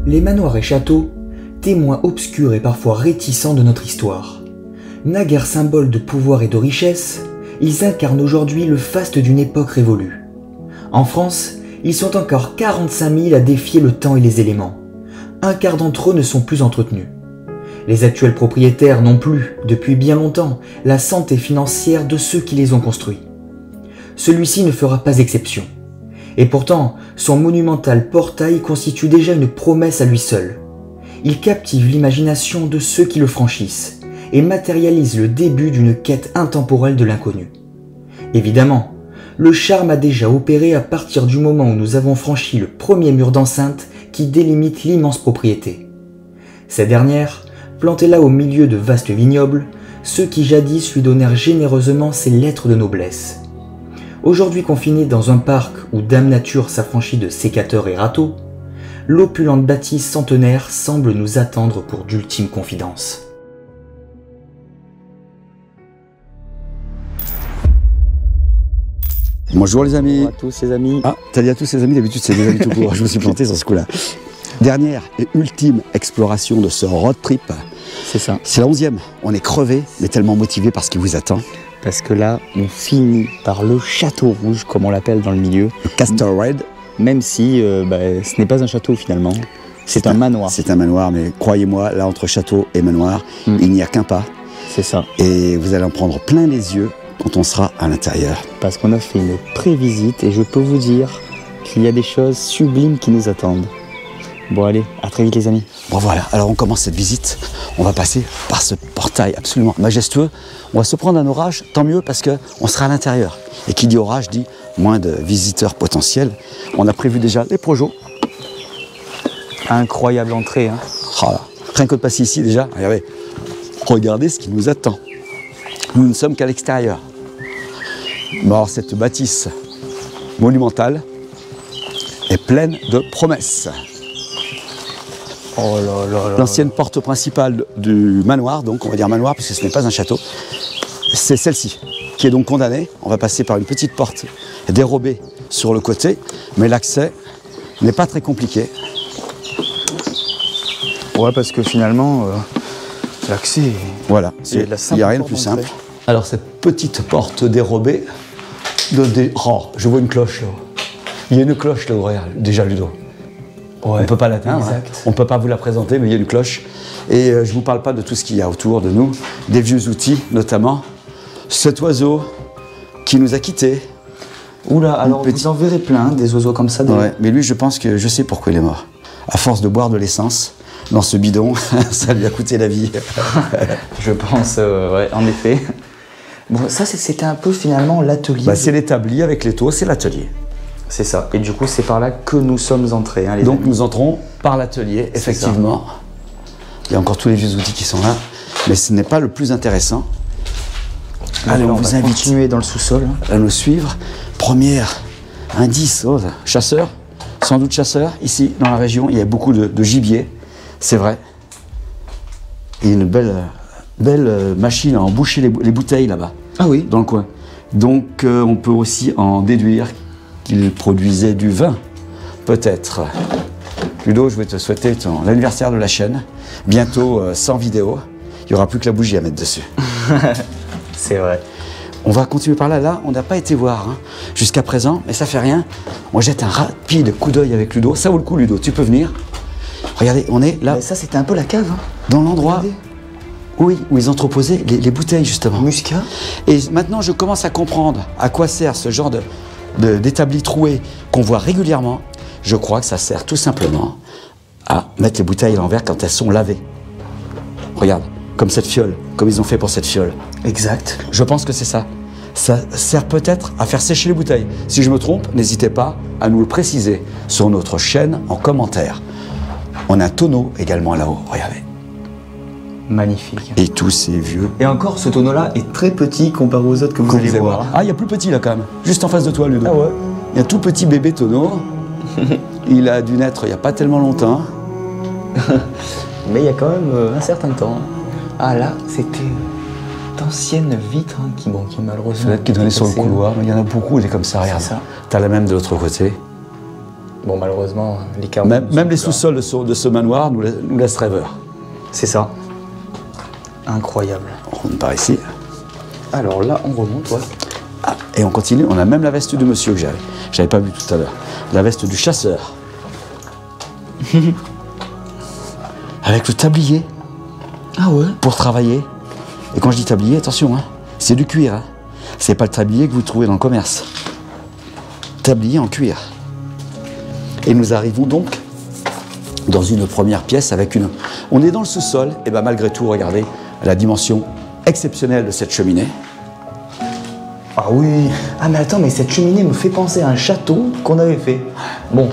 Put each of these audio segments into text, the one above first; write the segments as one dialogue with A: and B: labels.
A: Les manoirs et châteaux, témoins obscurs et parfois réticents de notre histoire. Naguère symboles de pouvoir et de richesse, ils incarnent aujourd'hui le faste d'une époque révolue. En France, ils sont encore 45 000 à défier le temps et les éléments. Un quart d'entre eux ne sont plus entretenus. Les actuels propriétaires n'ont plus, depuis bien longtemps, la santé financière de ceux qui les ont construits. Celui-ci ne fera pas exception. Et pourtant, son monumental portail constitue déjà une promesse à lui seul. Il captive l'imagination de ceux qui le franchissent et matérialise le début d'une quête intemporelle de l'inconnu. Évidemment, le charme a déjà opéré à partir du moment où nous avons franchi le premier mur d'enceinte qui délimite l'immense propriété. Cette dernière, plantée là au milieu de vastes vignobles, ceux qui jadis lui donnèrent généreusement ses lettres de noblesse. Aujourd'hui confiné dans un parc où Dame Nature s'affranchit de sécateurs et râteaux, l'opulente bâtisse centenaire semble nous attendre pour d'ultimes confidences.
B: Bonjour les amis.
A: Bonjour à tous les amis.
B: Ah, t'as dit à tous ces amis, d'habitude c'est des amis tout court, je me suis planté sur ce coup-là. Dernière et ultime exploration de ce road trip.
A: C'est ça.
B: C'est la 11e, on est crevé, mais tellement motivé par ce qui vous attend.
A: Parce que là, on finit par le château rouge, comme on l'appelle dans le milieu.
B: Le Castle Red.
A: Même si ce n'est pas un château finalement, c'est un manoir.
B: C'est un manoir, mais croyez-moi, là entre château et manoir, il n'y a qu'un pas.
A: C'est ça.
B: Et vous allez en prendre plein les yeux quand on sera à l'intérieur.
A: Parce qu'on a fait une pré-visite et je peux vous dire qu'il y a des choses sublimes qui nous attendent. Bon allez, à très vite les amis.
B: Bon voilà, alors on commence cette visite, on va passer par ce portail absolument majestueux. On va se prendre un orage, tant mieux parce qu'on sera à l'intérieur. Et qui dit orage dit moins de visiteurs potentiels. On a prévu déjà les projos.
A: Incroyable entrée, hein.
B: Voilà. Rien que de passer ici déjà, regardez ce qui nous attend. Nous ne sommes qu'à l'extérieur. Bon, alors cette bâtisse monumentale est pleine de promesses.
A: Oh là là là.
B: L'ancienne porte principale du manoir, donc on va dire manoir puisque ce n'est pas un château, c'est celle-ci qui est donc condamnée. On va passer par une petite porte dérobée sur le côté, mais l'accès n'est pas très compliqué.
A: Ouais, parce que finalement, l'accès,
B: voilà, il n'y a rien de plus simple. Alors cette petite porte dérobée, oh, je vois une cloche là. Il y a une cloche là, déjà Ludo. Ouais, on ne peut pas l'atteindre, hein. On ne peut pas vous la présenter, mais il y a une cloche. Et je ne vous parle pas de tout ce qu'il y a autour de nous, des vieux outils notamment. Cet oiseau qui nous a quittés.
A: Oula, alors vous en verrez plein, des oiseaux comme ça.
B: Ouais, mais lui, je pense que je sais pourquoi il est mort. À force de boire de l'essence dans ce bidon, ça lui a coûté la vie.
A: Je pense, ouais, en effet. Bon, ça, c'était un peu finalement l'atelier.
B: C'est l'établi avec l'étau, c'est l'atelier.
A: C'est ça. Et du coup, c'est par là que nous sommes entrés, hein, les
B: Donc
A: amis.
B: nous entrons par l'atelier, effectivement. Il y a encore tous les vieux outils qui sont là, mais ce n'est pas le plus intéressant.
A: Allez, on vous invite continuer dans le sous-sol
B: à nous suivre. Premier indice, chasseur, sans doute chasseur. Ici, dans la région, il y a beaucoup de gibier, c'est vrai. Il y a une belle machine à emboucher les bouteilles là-bas.
A: Ah oui.
B: Dans le coin. Donc on peut aussi en déduire qu'il produisait du vin, peut-être. Ludo, je vais te souhaiter l'anniversaire de la chaîne. Bientôt, sans vidéo. Il n'y aura plus que la bougie à mettre dessus.
A: C'est vrai.
B: On va continuer par là. Là, on n'a pas été voir jusqu'à présent, mais ça fait rien. On jette un rapide coup d'œil avec Ludo. Ça vaut le coup, Ludo. Tu peux venir. Regardez, on est là.
A: Mais ça, c'était un peu la cave. Hein.
B: Dans l'endroit où ils entreposaient les bouteilles, justement.
A: Muscat.
B: Et maintenant, je commence à comprendre à quoi sert ce genre d'établi troué qu'on voit régulièrement. Je crois que ça sert tout simplement à mettre les bouteilles à l'envers quand elles sont lavées. Regarde, comme cette fiole, comme ils ont fait pour cette fiole.
A: Exact.
B: Je pense que c'est ça. Ça sert peut-être à faire sécher les bouteilles. Si je me trompe, n'hésitez pas à nous le préciser sur notre chaîne en commentaire. On a un tonneau également là-haut, regardez.
A: Magnifique.
B: Et tous ces vieux.
A: Et encore, ce tonneau-là est très petit comparé aux autres que vous allez voir.
B: Ah, il y a plus petit là quand même. Juste en face de toi, Ludo.
A: Ah ouais.
B: Il y a un tout petit bébé tonneau. Il a dû naître il n'y a pas tellement longtemps.
A: Mais il y a quand même un certain temps. Ah là, c'était d'anciennes vitres qui malheureusement...
B: Peut-être qui donnaient sur le couloir, mais il y en a beaucoup, des comme ça, regarde.
A: Ça.
B: T'as la même de l'autre côté.
A: Bon, malheureusement, les carreaux...
B: Même les sous-sols de ce manoir nous laissent rêveurs.
A: C'est ça. Incroyable.
B: On remonte par ici.
A: Alors là, on remonte, ouais.
B: Ah, et on continue, on a même la veste de monsieur que j'avais pas vu tout à l'heure. La veste du chasseur. Avec le tablier.
A: Ah ouais?
B: Pour travailler. Et quand je dis tablier, attention, hein, c'est du cuir. Hein. C'est pas le tablier que vous trouvez dans le commerce. Tablier en cuir. Et nous arrivons donc dans une première pièce avec une... On est dans le sous-sol, et bien malgré tout, regardez la dimension exceptionnelle de cette cheminée.
A: Ah oui. Ah mais attends, mais cette cheminée me fait penser à un château qu'on avait fait. Bon,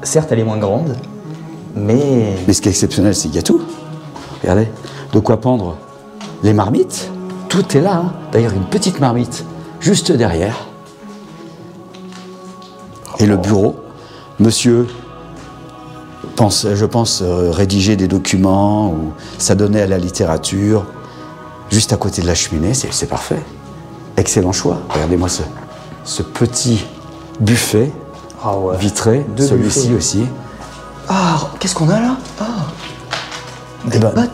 A: certes elle est moins grande, mais...
B: Mais ce qui est exceptionnel, c'est qu'il y a tout. Regardez, de quoi pendre les marmites. Tout est là. Hein. D'ailleurs, une petite marmite juste derrière. Et le bureau, monsieur pense, je pense, rédiger des documents ou s'adonner à la littérature, juste à côté de la cheminée, c'est parfait. Excellent choix. Regardez-moi ce petit buffet vitré, celui-ci aussi.
A: Ah, qu'est-ce qu'on a là? Ah,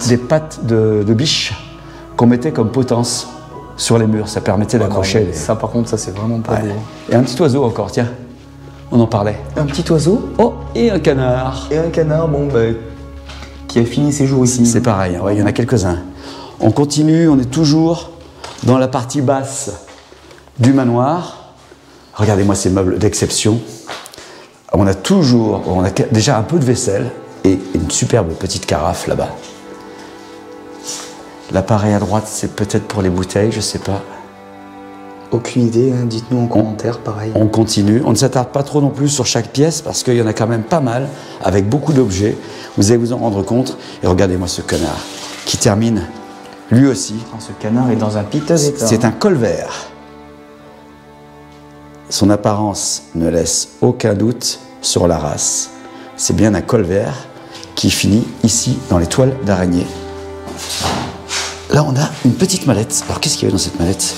B: des pattes de biche qu'on mettait comme potence sur les murs. Ça permettait d'accrocher les...
A: Ça, par contre, ça, c'est vraiment pas beau.
B: Et un petit oiseau encore, tiens. On en parlait.
A: Un petit oiseau.
B: Oh, et un canard.
A: Et un canard, bon, bah, qui a fini ses jours ici.
B: C'est pareil, ouais, il y en a quelques-uns. On continue, on est toujours dans la partie basse du manoir. Regardez-moi ces meubles d'exception. On a déjà un peu de vaisselle et une superbe petite carafe là-bas. L'appareil à droite, c'est peut-être pour les bouteilles, je sais pas.
A: Aucune idée, hein, dites-nous en commentaire, pareil.
B: On continue. On ne s'attarde pas trop non plus sur chaque pièce parce qu'il y en a quand même pas mal, avec beaucoup d'objets. Vous allez vous en rendre compte. Et regardez-moi ce canard qui termine, lui aussi.
A: Ce canard est dans un piteux état.
B: C'est un colvert. Son apparence ne laisse aucun doute sur la race. C'est bien un colvert qui finit ici dans les toiles d'araignée. Là, on a une petite mallette. Alors, qu'est-ce qu'il y avait dans cette mallette ?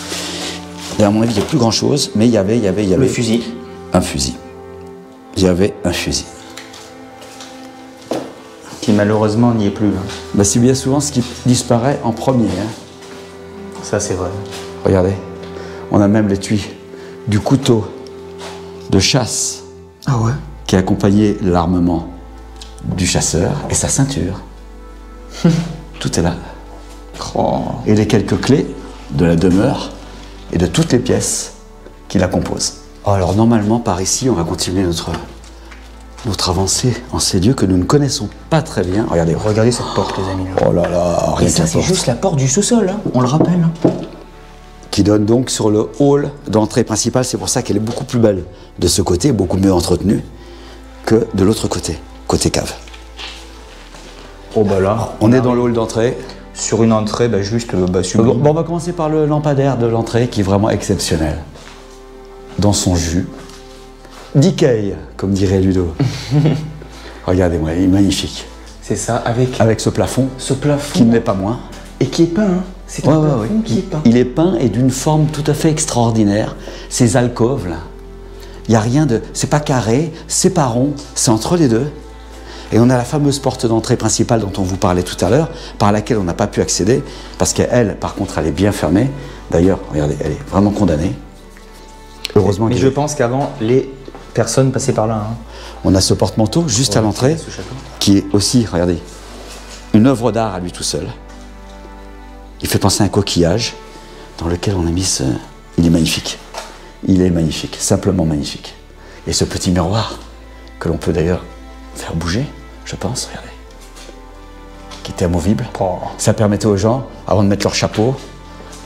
B: À mon avis, il n'y a plus grand-chose, mais il y avait...
A: Le fusil.
B: Un fusil. Il y avait un fusil.
A: Qui malheureusement n'y est plus. Hein.
B: Bah, c'est bien souvent ce qui disparaît en premier. Hein.
A: Ça, c'est vrai.
B: Regardez, on a même l'étui du couteau de chasse qui accompagnait l'armement du chasseur et sa ceinture. Tout est là.
A: Oh.
B: Et les quelques clés de la demeure et de toutes les pièces qui la composent. Alors normalement, par ici, on va continuer notre avancée en ces lieux que nous ne connaissons pas très bien.
A: Regardez cette porte, les amis. Là.
B: Oh là là, rien que
A: ça, c'est juste la porte du sous-sol, hein, on le rappelle. Hein.
B: Qui donne donc sur le hall d'entrée principale. C'est pour ça qu'elle est beaucoup plus belle de ce côté, beaucoup mieux entretenue que de l'autre côté, côté cave.
A: Oh bah là,
B: on est dans le hall d'entrée.
A: Sur une entrée, bah juste sublime.
B: Bon, on va commencer par le lampadaire de l'entrée qui est vraiment exceptionnel. Dans son jus. D'Ikea, comme dirait Ludo. Regardez-moi, il est magnifique.
A: C'est ça,
B: avec ce plafond.
A: Ce plafond.
B: Qui ne l'est pas moins.
A: Et qui est peint, hein. C'est un plafond qui est peint.
B: Il est peint et d'une forme tout à fait extraordinaire. Ces alcôves là. Il n'y a rien de... C'est pas carré, c'est pas rond, c'est entre les deux. Et on a la fameuse porte d'entrée principale dont on vous parlait tout à l'heure, par laquelle on n'a pas pu accéder, parce qu'elle, par contre, elle est bien fermée. D'ailleurs, regardez, elle est vraiment condamnée. Heureusement.
A: Mais je pense qu'avant, les personnes passaient par là. Hein.
B: On a ce porte-manteau juste à l'entrée, qui est aussi, regardez, une œuvre d'art à lui tout seul. Il fait penser à un coquillage dans lequel on a mis ce... Il est magnifique. Il est magnifique, simplement magnifique. Et ce petit miroir, que l'on peut d'ailleurs faire bouger, je pense, regardez, qui était amovible.
A: Oh.
B: Ça permettait aux gens, avant de mettre leur chapeau,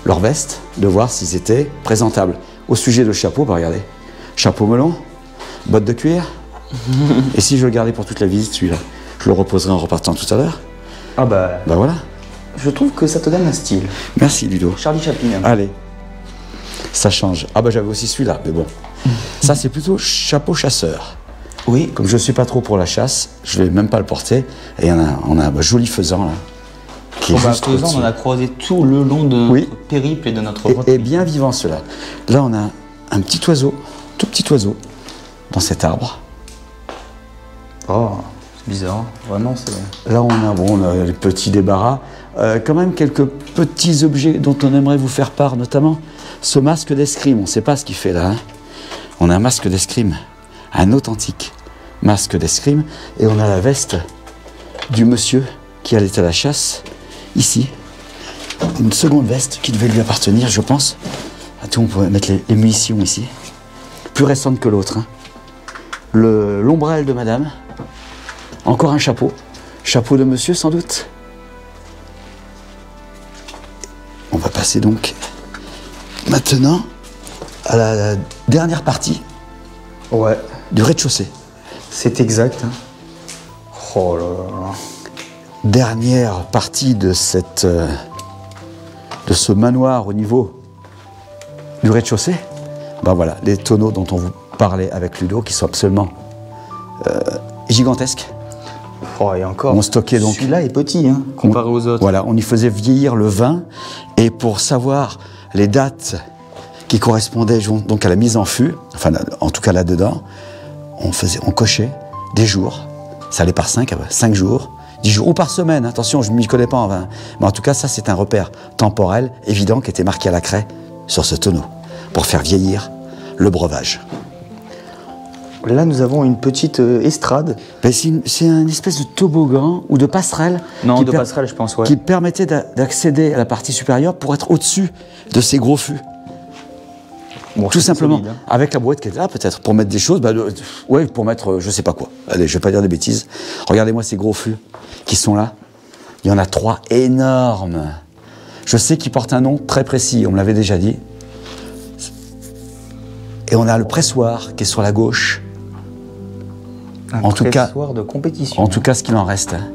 B: leur veste, de voir s'ils étaient présentables. Au sujet de chapeau, bah regardez, chapeau melon, bottes de cuir. Et si je le gardais pour toute la visite, celui-là, je le reposerai en repartant tout à l'heure.
A: Ah bah
B: voilà.
A: Je trouve que ça te donne un style.
B: Merci Ludo.
A: Charlie Chaplin. Hein.
B: Allez, ça change. Ah bah j'avais aussi celui-là, mais bon. Ça c'est plutôt chapeau chasseur.
A: Oui.
B: Comme je ne suis pas trop pour la chasse, je ne vais même pas le porter. Et on a un joli faisan là. Qui est juste
A: faisan, on en a croisé tout le long de notre périple et de notre route.
B: Et bien vivant cela. Là on a un petit oiseau, tout petit oiseau, dans cet arbre.
A: Oh, c'est bizarre. Vraiment, c'est...
B: Là, on a les petits débarras. Quand même, quelques petits objets dont on aimerait vous faire part, notamment ce masque d'escrime. On ne sait pas ce qu'il fait là. Hein. On a un masque d'escrime, un authentique masque d'escrime. Et on a la veste du monsieur qui allait à la chasse, ici. Une seconde veste qui devait lui appartenir, je pense. Attends, on pourrait mettre les munitions ici. Plus récente que l'autre. Hein. L'ombrelle de madame. Encore un chapeau. Chapeau de monsieur, sans doute. On va passer donc maintenant à la dernière partie du rez-de-chaussée.
A: C'est exact. Hein. Oh là là.
B: Dernière partie de ce manoir au niveau du rez-de-chaussée. Ben voilà, les tonneaux dont on vous parlait avec Ludo, qui sont absolument gigantesques.
A: Oh, et encore,
B: on stockait donc.
A: Celui-là est petit, hein, comparé aux autres.
B: Voilà, on y faisait vieillir le vin, et pour savoir les dates qui correspondaient donc à la mise en fût, enfin en tout cas là-dedans, on cochait des jours. Ça allait par 5 jours, 10 jours, ou par semaine. Attention, je ne m'y connais pas en vin. Mais en tout cas, ça c'est un repère temporel évident qui était marqué à la craie sur ce tonneau, pour faire vieillir le breuvage.
A: Là, nous avons une petite estrade.
B: Ben, c'est une espèce de toboggan ou de passerelle.
A: Non, de passerelle, je pense, ouais.
B: Qui permettait d'accéder à la partie supérieure pour être au-dessus de ces gros fûts. Bon, tout simplement, solide, hein. Avec la brouette qui est là, peut-être, pour mettre des choses, ouais, pour mettre je sais pas quoi. Allez, je vais pas dire des bêtises. Regardez-moi ces gros fûts qui sont là. Il y en a 3 énormes. Je sais qu'ils portent un nom très précis, on me l'avait déjà dit. Et on a le pressoir qui est sur la gauche.
A: Un pressoir de compétition.
B: En tout cas, ce qu'il en reste. Hein.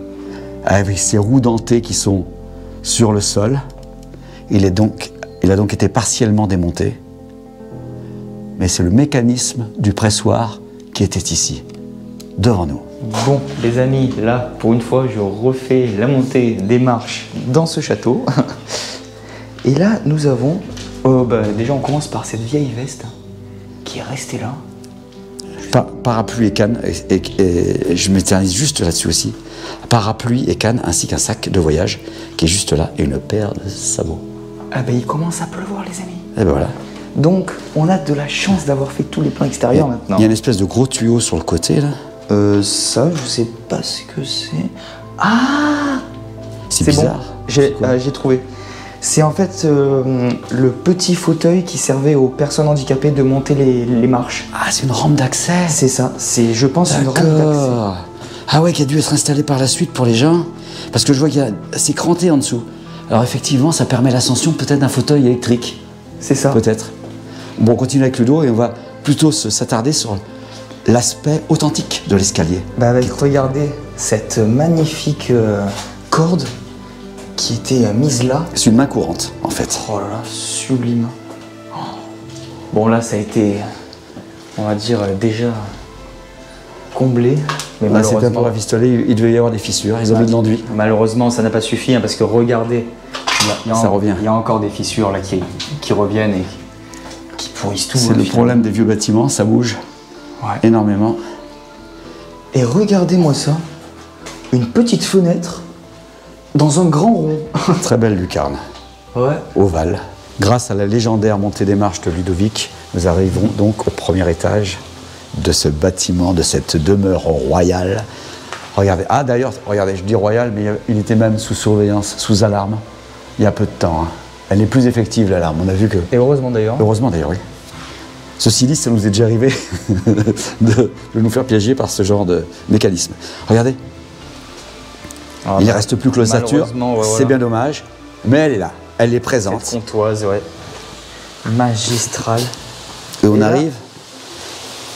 B: Avec ces roues dentées qui sont sur le sol. Il a donc été partiellement démonté. Mais c'est le mécanisme du pressoir qui était ici, devant nous.
A: Bon, les amis, là, pour une fois, je refais la montée des marches dans ce château. Et là, nous avons... déjà, on commence par cette vieille veste qui est restée là.
B: Parapluie et canne, et je m'éternise juste là-dessus aussi. Parapluie et canne, ainsi qu'un sac de voyage qui est juste là, et une paire de sabots.
A: Ah ben, il commence à pleuvoir, les amis.
B: Et ben voilà.
A: Donc, on a de la chance d'avoir fait tous les plans extérieurs maintenant.
B: Il y a une espèce de gros tuyau sur le côté, là.
A: Ça, je sais pas ce que c'est. Ah!
B: C'est bizarre.
A: Bon. J'ai trouvé. C'est en fait le petit fauteuil qui servait aux personnes handicapées de monter les marches.
B: Ah, c'est une rampe d'accès.
A: C'est ça. C'est, je pense, une rampe d'accès.
B: Ah ouais, qui a dû être installée par la suite pour les gens. Parce que je vois c'est cranté en dessous. Alors effectivement, ça permet l'ascension peut-être d'un fauteuil électrique.
A: C'est ça.
B: Peut-être. Bon, on continue avec Ludo et on va plutôt s'attarder sur l'aspect authentique de l'escalier.
A: Regardez cette magnifique corde qui était mise là.
B: C'est une main courante, en fait.
A: Oh là là, sublime. Oh. Bon, là, ça a été, on va dire, déjà comblé. Mais
B: là, c'était un peu rafistolé, il devait y avoir des fissures, ils ont mis de l'enduit.
A: Malheureusement, ça n'a pas suffi, hein, parce que regardez,
B: ça revient.
A: Il y a encore des fissures là qui reviennent et qui pourrissent tout.
B: C'est le problème des vieux bâtiments, ça bouge énormément.
A: Et regardez-moi ça, une petite fenêtre dans un grand rond.
B: Très belle lucarne.
A: Ouais.
B: Ovale. Grâce à la légendaire montée des marches de Ludovic, nous arrivons donc au premier étage de ce bâtiment, de cette demeure royale. Regardez, d'ailleurs, regardez, je dis royal, mais il était même sous surveillance, sous alarme, il y a peu de temps. Hein. Elle n'est plus effective, l'alarme, on a vu que...
A: Et heureusement d'ailleurs.
B: Heureusement d'ailleurs, oui. Ceci dit, ça nous est déjà arrivé de nous faire piéger par ce genre de mécanisme. Regardez. Il ne reste plus que l'ossature, c'est bien dommage, mais elle est là, elle est présente.
A: Cette comptoise, ouais. Magistrale.
B: Et on arrive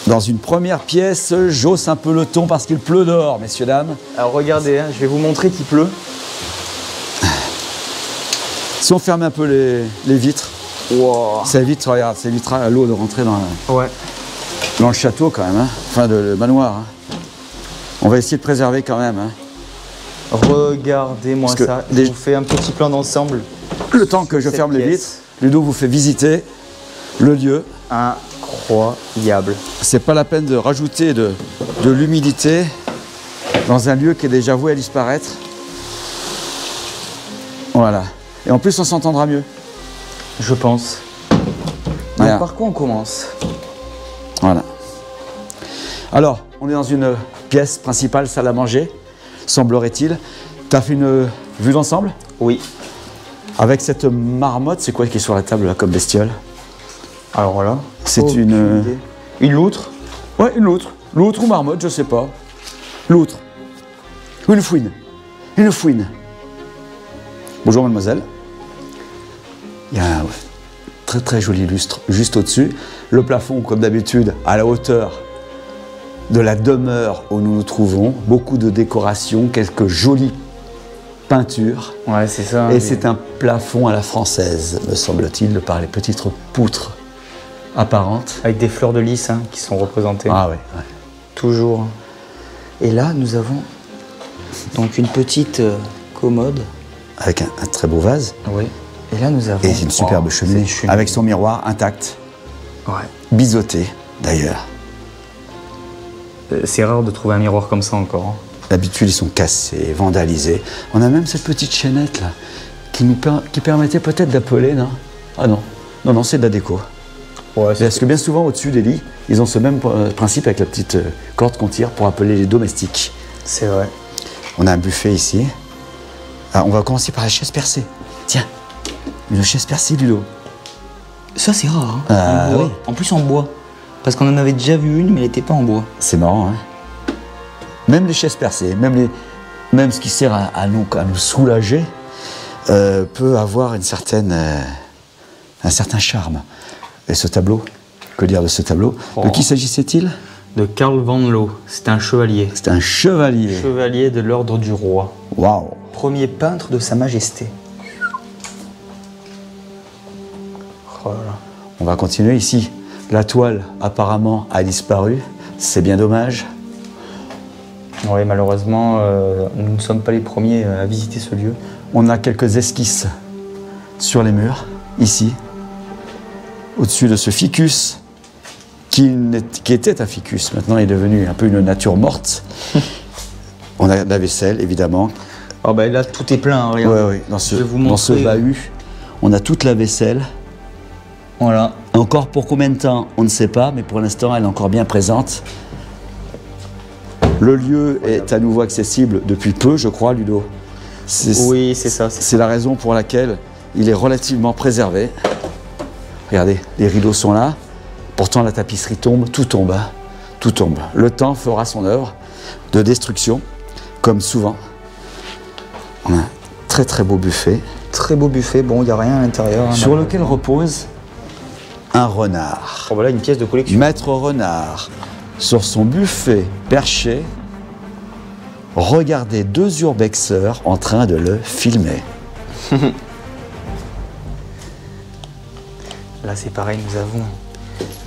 B: dans une première pièce, j'hausse un peu le ton parce qu'il pleut dehors, messieurs, dames.
A: Alors regardez, hein, je vais vous montrer qu'il pleut.
B: Si on ferme un peu les vitres, ça évite, regarde, ça évitera à l'eau de rentrer dans le château quand même, hein. Enfin le manoir. Hein. On va essayer de préserver quand même. Hein.
A: Regardez-moi ça, je vous fais un petit plan d'ensemble.
B: Le temps que je ferme les vitres, Ludo vous fait visiter le lieu.
A: Incroyable.
B: C'est pas la peine de rajouter de l'humidité. dans un lieu qui est déjà voué à disparaître. Voilà. Et en plus, on s'entendra mieux.
A: Je pense.
B: Voilà.
A: Donc, par quoi on commence?
B: Voilà. Alors, on est dans une pièce principale, salle à manger, semblerait-il. Tu as fait une vue d'ensemble?
A: Oui.
B: Avec cette marmotte, c'est quoi qui est sur la table là comme bestiole?
A: Alors voilà.
B: C'est une
A: loutre?
B: Ouais, une loutre. Loutre ou marmotte, je sais pas. Loutre. Ou une fouine. Une fouine. Bonjour mademoiselle. Il y a un très très joli lustre juste au-dessus. Le plafond, comme d'habitude, à la hauteur de la demeure où nous nous trouvons. Beaucoup de décorations, quelques jolies peintures.
A: Ouais, c'est ça.
B: Et c'est un plafond à la française, me semble-t-il, par les petites poutres apparentes.
A: Avec des fleurs de lys hein, qui sont représentées.
B: Ah ouais.
A: Toujours. Et là, nous avons donc une petite commode.
B: Avec un très beau vase.
A: Oui. Et là, nous avons...
B: Et une superbe cheminée, avec son miroir intact.
A: Ouais.
B: Biseauté, d'ailleurs.
A: C'est rare de trouver un miroir comme ça encore. Hein.
B: D'habitude, ils sont cassés, vandalisés. On a même cette petite chaînette, là, qui permettait peut-être d'appeler, non? Ah non. Non, c'est de la déco.
A: Ouais,
B: parce que bien souvent, au-dessus des lits, ils ont ce même principe avec la petite corde qu'on tire pour appeler les domestiques.
A: C'est vrai.
B: On a un buffet ici. Alors, on va commencer par la chaise percée. Tiens, une chaise percée, Ludo.
A: Ça, c'est rare. Hein.
B: Oui.
A: En plus, en bois. Parce qu'on en avait déjà vu une, mais elle n'était pas en bois.
B: C'est marrant, hein. Même les chaises percées, même ce qui sert à nous soulager, peut avoir un certain charme. Et ce tableau, que dire de ce tableau? De qui s'agissait-il?
A: De Karl van Loo. C'était un chevalier.
B: C'était un chevalier.
A: Chevalier de l'ordre du roi.
B: Waouh.
A: Premier peintre de Sa Majesté. Oh là là.
B: On va continuer ici. La toile, apparemment, a disparu. C'est bien dommage.
A: Oui, malheureusement, nous ne sommes pas les premiers à visiter ce lieu.
B: On a quelques esquisses sur les murs, ici, au-dessus de ce ficus, qui était un ficus. Maintenant, il est devenu un peu une nature morte. On a la vaisselle, évidemment.
A: Oh ben là, tout est plein, regarde.
B: Oui, dans ce bahut, on a toute la vaisselle.
A: Voilà.
B: Encore pour combien de temps, on ne sait pas, mais pour l'instant, elle est encore bien présente. Le lieu est à nouveau accessible depuis peu, je crois, Ludo.
A: Oui, c'est ça.
B: C'est la raison pour laquelle il est relativement préservé. Regardez, les rideaux sont là. Pourtant, la tapisserie tombe, tout tombe. Hein. Tout tombe. Le temps fera son œuvre de destruction, comme souvent. On a un très très beau buffet.
A: Très beau buffet, bon, il n'y a rien à l'intérieur. Hein,
B: sur lequel repose un renard.
A: Oh, voilà une pièce de collection.
B: Maître renard, sur son buffet perché, regardait deux urbexeurs en train de le filmer.
A: Là, c'est pareil, nous avons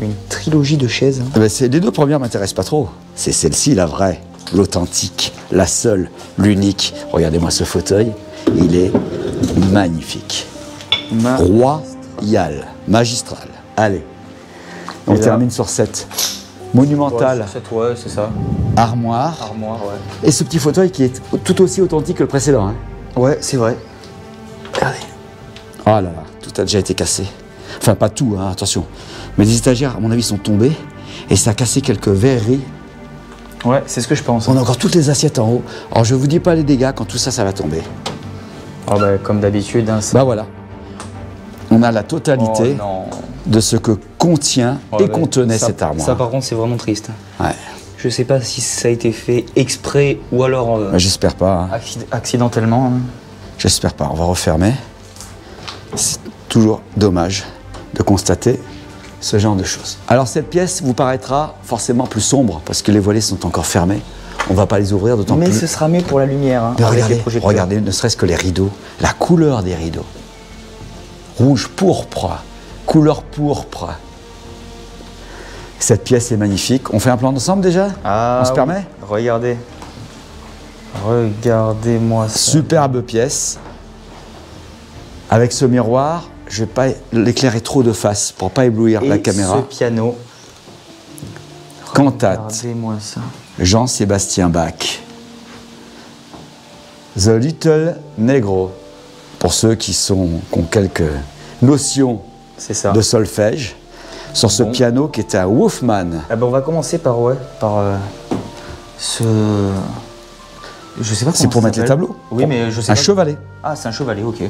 A: une trilogie de chaises. Hein.
B: Les deux premières ne m'intéressent pas trop. C'est celle-ci, la vraie, l'authentique, la seule, l'unique. Regardez-moi ce fauteuil, il est magnifique. Royal, magistral. Allez, on termine sur cette monumentale
A: ouais, c'est ça.
B: armoire.
A: Armoire, ouais.
B: Et ce petit fauteuil qui est tout aussi authentique que le précédent. Hein.
A: Ouais, c'est vrai.
B: Regardez. Oh là là, tout a déjà été cassé. Enfin, pas tout, hein, attention. Mais les étagères, à mon avis, sont tombées et ça a cassé quelques verreries.
A: Ouais, c'est ce que je pense.
B: On a encore toutes les assiettes en haut. Alors, je vous dis pas les dégâts quand tout ça, ça va tomber.
A: Oh bah, comme d'habitude. Hein,
B: bah voilà. On a la totalité de ce que contient et contenait cette armoire.
A: Ça, par contre, c'est vraiment triste.
B: Ouais.
A: Je sais pas si ça a été fait exprès ou alors...
B: j'espère pas. Hein.
A: Accidentellement. Hein.
B: J'espère pas. On va refermer. C'est toujours dommage de constater ce genre de choses. Alors cette pièce vous paraîtra forcément plus sombre parce que les volets sont encore fermés. On ne va pas les ouvrir d'autant plus.
A: Mais ce sera mieux pour la lumière. Hein,
B: regardez, ne serait-ce que les rideaux, la couleur des rideaux. Rouge pourpre, couleur pourpre. Cette pièce est magnifique. On fait un plan d'ensemble déjà? On se permet?
A: Regardez. Regardez-moi ça.
B: Superbe pièce. Avec ce miroir, je ne vais pas l'éclairer trop de face pour ne pas éblouir la caméra.
A: Ce piano.
B: Cantate.
A: Regardez-moi ça.
B: Jean-Sébastien Bach. The Little Negro. Pour ceux qui ont quelques notions de solfège, sur ce piano qui est un Wolfman.
A: Ah ben on va commencer par, ce... Je sais pas comment
B: c'est pour mettre les tableaux.
A: Oui, mais je sais pas.
B: Un chevalet.
A: Ah, c'est un chevalet, ok.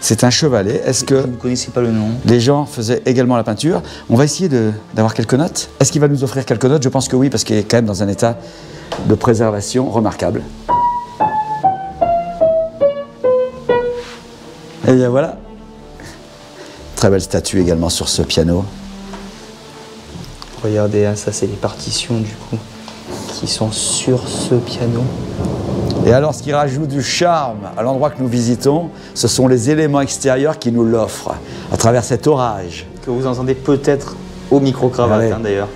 B: C'est un chevalet. Est-ce que
A: vous ne connaissez pas le nom?
B: Les gens faisaient également la peinture. On va essayer d'avoir quelques notes. Est-ce qu'il va nous offrir quelques notes? Je pense que oui, parce qu'il est quand même dans un état de préservation remarquable. Et bien voilà. Très belle statue également sur ce piano.
A: Regardez, hein, ça c'est les partitions du coup qui sont sur ce piano.
B: Et alors, ce qui rajoute du charme à l'endroit que nous visitons, ce sont les éléments extérieurs qui nous l'offrent, à travers cet orage.
A: Que vous entendez peut-être au micro-cravate, hein, d'ailleurs.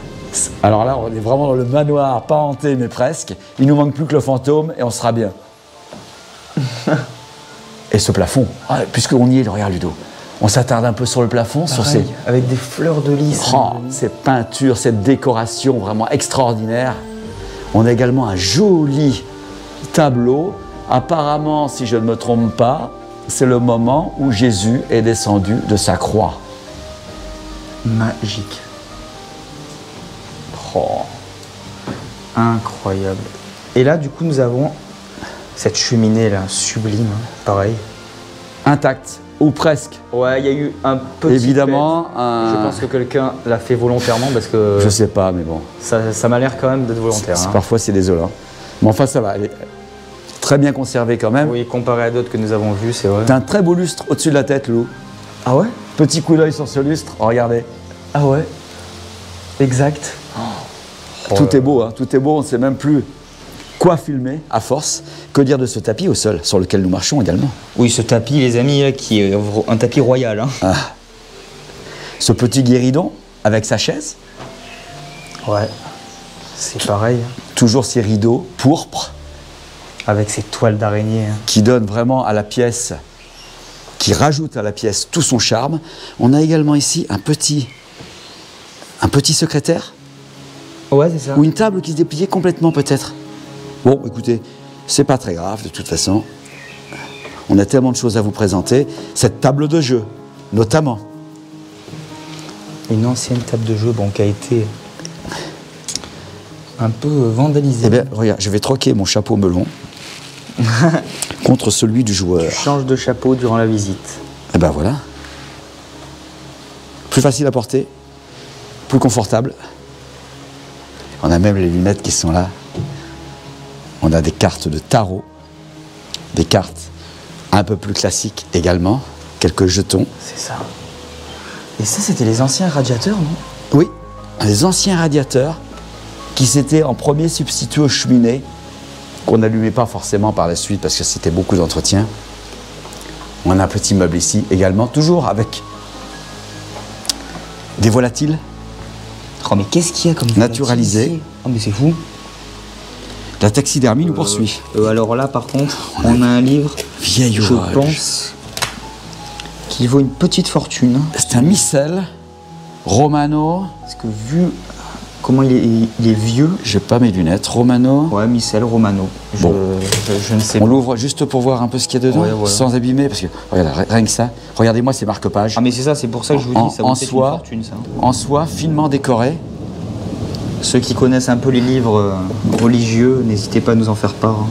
B: Alors là, on est vraiment dans le manoir, pas hanté, mais presque. Il nous manque plus que le fantôme et on sera bien. Et ce plafond, puisqu'on y est, regarde Ludo, on s'attarde un peu sur le plafond, sur ces...
A: avec des fleurs de lys.
B: Ces peintures, cette décoration vraiment extraordinaire. On a également un joli tableau. Apparemment, si je ne me trompe pas, c'est le moment où Jésus est descendu de sa croix.
A: Magique. Oh. Incroyable. Et là, du coup, nous avons cette cheminée là, sublime, hein, pareil.
B: Intacte, ou presque.
A: Ouais, il y a eu un petit...
B: Évidemment,
A: Je pense que quelqu'un l'a fait volontairement parce que...
B: Je sais pas, mais bon.
A: Ça m'a l'air quand même d'être volontaire. Hein.
B: Parfois, c'est désolant. Mais enfin, ça va. Elle est très bien conservée quand même.
A: Oui, comparé à d'autres que nous avons vus, c'est vrai.
B: T'as un très beau lustre au-dessus de la tête, Lou.
A: Ah ouais?
B: Petit coup d'œil sur ce lustre, regardez.
A: Ah ouais? Exact.
B: Tout est beau, hein. Tout est beau, on ne sait même plus quoi filmer à force. Que dire de ce tapis au sol sur lequel nous marchons également?
A: Oui, ce tapis, les amis, là, qui est un tapis royal. Hein.
B: Ah. Ce petit guéridon avec sa chaise.
A: Ouais, c'est pareil. Hein.
B: Toujours ces rideaux pourpres.
A: Avec ces toiles d'araignée. Hein.
B: Qui donnent vraiment à la pièce, qui rajoutent à la pièce tout son charme. On a également ici un petit secrétaire.
A: Ouais, c'est ça.
B: Ou une table qui se dépliait complètement peut-être. Bon, écoutez, c'est pas très grave de toute façon. On a tellement de choses à vous présenter. Cette table de jeu, notamment.
A: Une ancienne table de jeu, bon, qui a été un peu vandalisée.
B: Eh bien, regarde, je vais troquer mon chapeau melon contre celui du joueur.
A: Tu changes de chapeau durant la visite.
B: Eh ben voilà. Plus facile à porter, plus confortable. On a même les lunettes qui sont là. On a des cartes de tarot, des cartes un peu plus classiques également, quelques jetons.
A: C'est ça. Et ça, c'était les anciens radiateurs, non?
B: Oui, les anciens radiateurs qui s'étaient en premier substitués aux cheminées, qu'on n'allumait pas forcément par la suite parce que c'était beaucoup d'entretien. On a un petit meuble ici également, toujours avec des volatiles.
A: Oh, mais qu'est-ce qu'il y a comme
B: naturalisé.
A: Oh, mais c'est fou.
B: La taxidermie nous poursuit.
A: Alors là, par contre, on a un livre,
B: vieil
A: je
B: ouvrage,
A: pense, qui vaut une petite fortune.
B: C'est un missel romano.
A: Parce que vu comment il est vieux...
B: J'ai pas mes lunettes. Romano.
A: Ouais, missel romano.
B: Bon.
A: Je ne sais pas.
B: On l'ouvre juste pour voir un peu ce qu'il y a dedans,
A: ouais, voilà.
B: sans abîmer, parce que, regarde, rien que ça. Regardez-moi ces marque-pages.
A: Ah mais c'est ça, c'est pour ça que je vous dis, ça vaut peut-être une fortune, ça.
B: En soie, finement décoré.
A: Ceux qui connaissent un peu les livres religieux, n'hésitez pas à nous en faire part. Hein.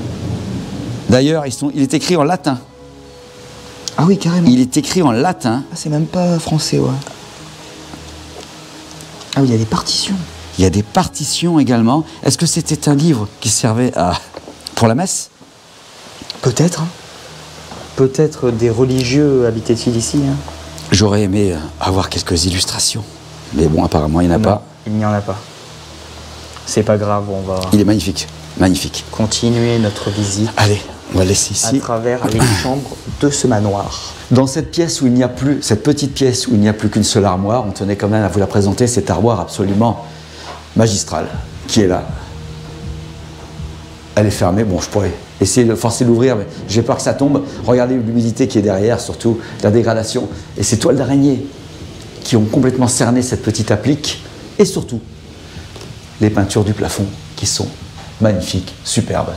B: D'ailleurs, il est écrit en latin.
A: Ah oui, carrément.
B: Il est écrit en latin.
A: Ah, c'est même pas français, ouais. Ah oui, il y a des partitions.
B: Il y a des partitions également. Est-ce que c'était un livre qui servait pour la messe?
A: Peut-être. Hein. Peut-être des religieux habitaient-ils ici. Hein.
B: J'aurais aimé avoir quelques illustrations. Mais bon, apparemment, il n'y en a pas.
A: Il n'y en a pas. C'est pas grave, on va...
B: Il est magnifique, magnifique.
A: Continuer notre visite.
B: Allez, on va laisser ici.
A: À travers les chambres de ce manoir.
B: Dans cette pièce où il n'y a plus, cette petite pièce où il n'y a plus qu'une seule armoire, on tenait quand même à vous la présenter, cette armoire absolument magistrale qui est là. Elle est fermée, bon, je pourrais essayer de forcer l'ouvrir, mais j'ai peur que ça tombe. Regardez l'humidité qui est derrière, surtout la dégradation. Et ces toiles d'araignée qui ont complètement cerné cette petite applique. Et surtout, les peintures du plafond qui sont magnifiques, superbes.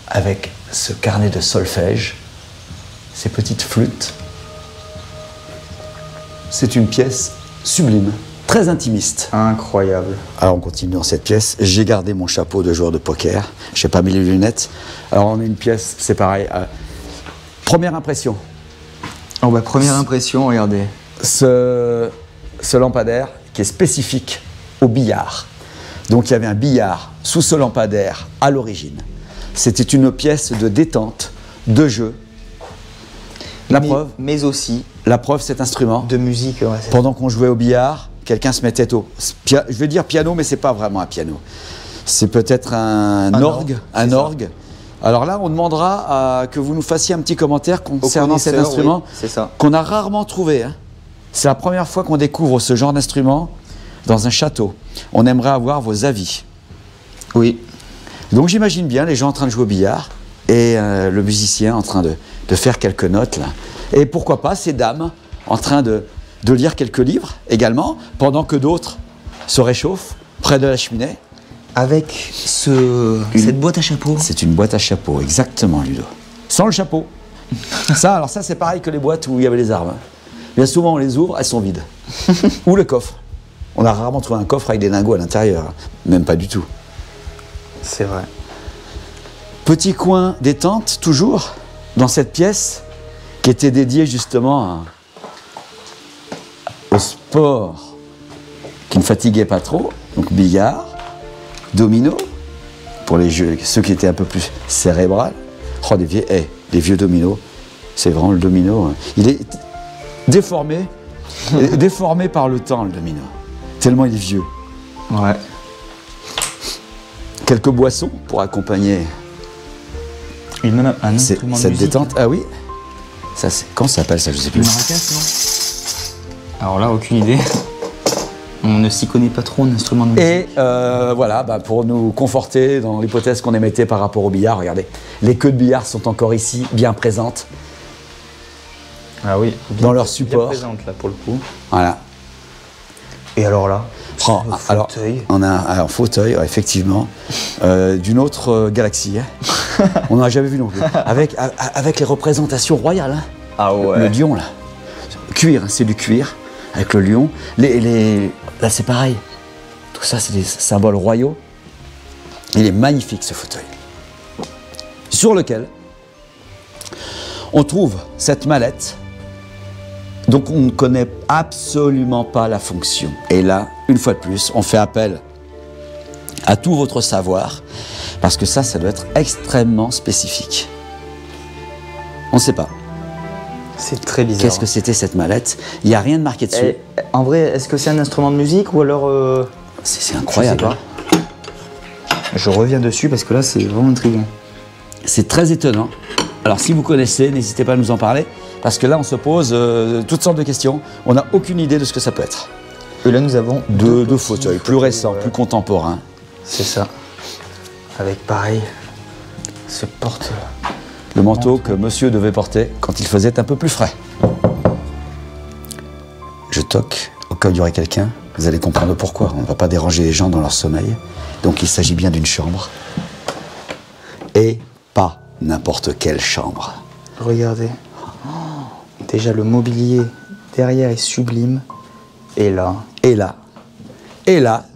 B: avec ce carnet de solfège, ces petites flûtes. C'est une pièce sublime, très intimiste.
C: Incroyable.
B: Alors on continue dans cette pièce. J'ai gardé mon chapeau de joueur de poker. Je n'ai pas mis les lunettes. Alors on a une pièce, c'est pareil. Première impression.
C: Oh bah première impression, regardez.
B: Ce lampadaire qui est spécifique au billard. Donc il y avait un billard sous ce lampadaire à l'origine. C'était une pièce de détente, de jeu.
C: Mais aussi
B: la preuve, cet instrument.
C: de musique. Ouais,
B: pendant qu'on jouait au billard, quelqu'un se mettait au... Je vais dire piano, mais c'est pas vraiment un piano. C'est peut-être un orgue. Un orgue. Alors là, on demandera que vous nous fassiez un petit commentaire concernant cet instrument qu'on a rarement trouvé. Hein. C'est la première fois qu'on découvre ce genre d'instrument dans un château. On aimerait avoir vos avis.
C: Oui.
B: Donc j'imagine bien les gens en train de jouer au billard et le musicien en train de faire quelques notes là. Et pourquoi pas ces dames en train de lire quelques livres également, pendant que d'autres se réchauffent près de la cheminée.
C: Avec cette boîte à chapeau.
B: C'est une boîte à chapeau, exactement, Ludo. Sans le chapeau. Alors ça c'est pareil que les boîtes où il y avait les armes. Bien souvent on les ouvre, elles sont vides. Ou le coffre. On a rarement trouvé un coffre avec des lingots à l'intérieur. Même pas du tout.
C: C'est vrai.
B: Petit coin détente, toujours, dans cette pièce qui était dédiée justement au sport qui ne fatiguait pas trop. Donc billard, domino, pour les jeux, ceux qui étaient un peu plus cérébrales. Oh, des vieux dominos, c'est vraiment le domino. Il est déformé, déformé par le temps, le domino. Tellement il est vieux.
C: Ouais.
B: Quelques boissons pour accompagner
C: un instrument de
B: cette
C: musique.
B: détente. Ah oui. Ça, comment ça s'appelle ça? Je sais plus.
C: Une maracas, non? Alors là, aucune idée. On ne s'y connaît pas trop en instrument de musique.
B: Et voilà, pour nous conforter dans l'hypothèse qu'on émettait par rapport au billard, regardez, les queues de billard sont encore ici, bien présentes.
C: Ah oui.
B: Dans leur support.
C: Bien présentes là pour le coup.
B: Voilà.
C: Et alors là,
B: alors, on a un fauteuil, effectivement, d'une autre galaxie. Hein. On n'a jamais vu non plus. Avec les représentations royales. Hein.
C: Ah ouais.
B: Le lion, là. Cuir, hein, c'est du cuir, avec le lion. Là, c'est pareil. Tout ça, c'est des symboles royaux. Il est magnifique, ce fauteuil. Sur lequel on trouve cette mallette. Donc on ne connaît absolument pas la fonction. Et là, une fois de plus, on fait appel à tout votre savoir, parce que ça doit être extrêmement spécifique. On ne sait pas.
C: C'est très bizarre.
B: Qu'est-ce que c'était cette mallette? Il n'y a rien de marqué dessus.
C: En vrai, est-ce que c'est un instrument de musique ou alors...
B: C'est incroyable.
C: Je sais pas. Je reviens dessus parce que là, c'est vraiment intriguant.
B: C'est très étonnant. Alors si vous connaissez, n'hésitez pas à nous en parler. Parce que là, on se pose toutes sortes de questions. On n'a aucune idée de ce que ça peut être.
C: Et là, nous avons
B: deux fauteuils plus récents, plus contemporains.
C: C'est ça. Avec pareil, ce porte...
B: Le manteau que monsieur devait porter quand il faisait un peu plus frais. Je toque, au cas où il y aurait quelqu'un. Vous allez comprendre pourquoi. On ne va pas déranger les gens dans leur sommeil. Donc il s'agit bien d'une chambre. Et pas n'importe quelle chambre.
C: Regardez. Déjà, le mobilier derrière est sublime. Et là,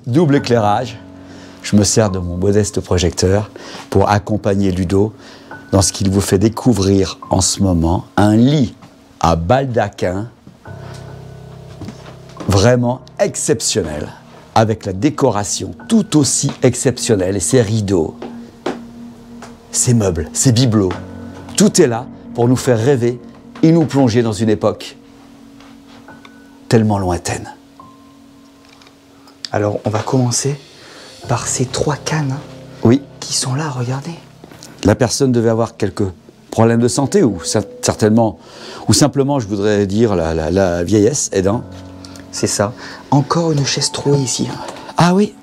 B: double éclairage. Je me sers de mon modeste projecteur pour accompagner Ludo dans ce qu'il vous fait découvrir en ce moment. Un lit à baldaquin vraiment exceptionnel, avec la décoration tout aussi exceptionnelle. Et ces rideaux, ces meubles, ces bibelots, tout est là pour nous faire rêver et nous plonger dans une époque tellement lointaine.
C: Alors, on va commencer par ces 3 cannes
B: Oui.
C: Qui sont là, regardez.
B: La personne devait avoir quelques problèmes de santé, ou certainement, ou simplement, je voudrais dire, la vieillesse aidant.
C: C'est ça. Encore une chaise trouée ici.
B: Ah oui.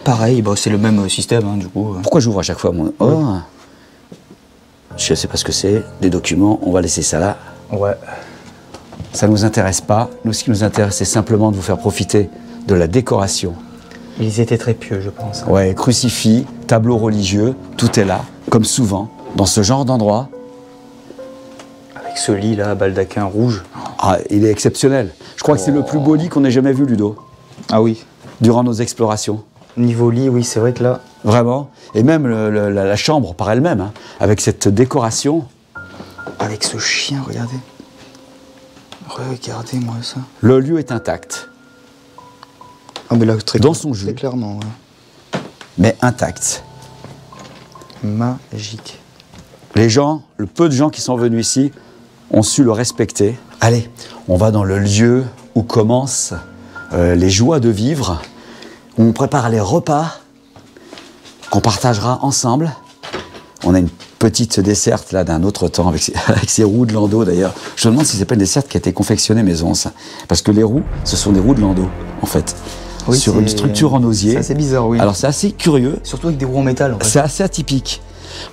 C: Pareil, c'est le même système, hein, du coup.
B: Pourquoi j'ouvre à chaque fois mon... Oh. Je ne sais pas ce que c'est, des documents, on va laisser ça là.
C: Ouais.
B: Ça ne nous intéresse pas. Nous, ce qui nous intéresse, c'est simplement de vous faire profiter de la décoration
C: Ils étaient très pieux, je pense.
B: Ouais, crucifix, tableau religieux, tout est là, comme souvent, dans ce genre d'endroit.
C: Avec ce lit là, baldaquin rouge.
B: Ah, il est exceptionnel. Je crois que c'est le plus beau lit qu'on ait jamais vu, Ludo.
C: Ah oui.
B: Durant nos explorations.
C: Niveau lit, oui, c'est vrai que là...
B: Vraiment. Et même la chambre par elle-même, hein, avec cette décoration.
C: Avec ce chien, regardez. Regardez-moi ça.
B: Le lieu est intact.
C: Ah mais là, très
B: dans son jus.
C: Très clairement, ouais.
B: Mais intact.
C: Magique.
B: Les gens, le peu de gens qui sont venus ici, ont su le respecter. Allez, on va dans le lieu où commencent les joies de vivre. On prépare les repas qu'on partagera ensemble. On a une petite desserte là d'un autre temps avec ces roues de landau d'ailleurs. Je me demande si c'est pas une desserte qui a été confectionnée maison ça. Parce que les roues, ce sont des roues de landau en fait. Oui, sur une structure en osier.
C: C'est assez bizarre, oui.
B: Alors c'est assez curieux.
C: Surtout avec des roues en métal. En fait.
B: C'est assez atypique.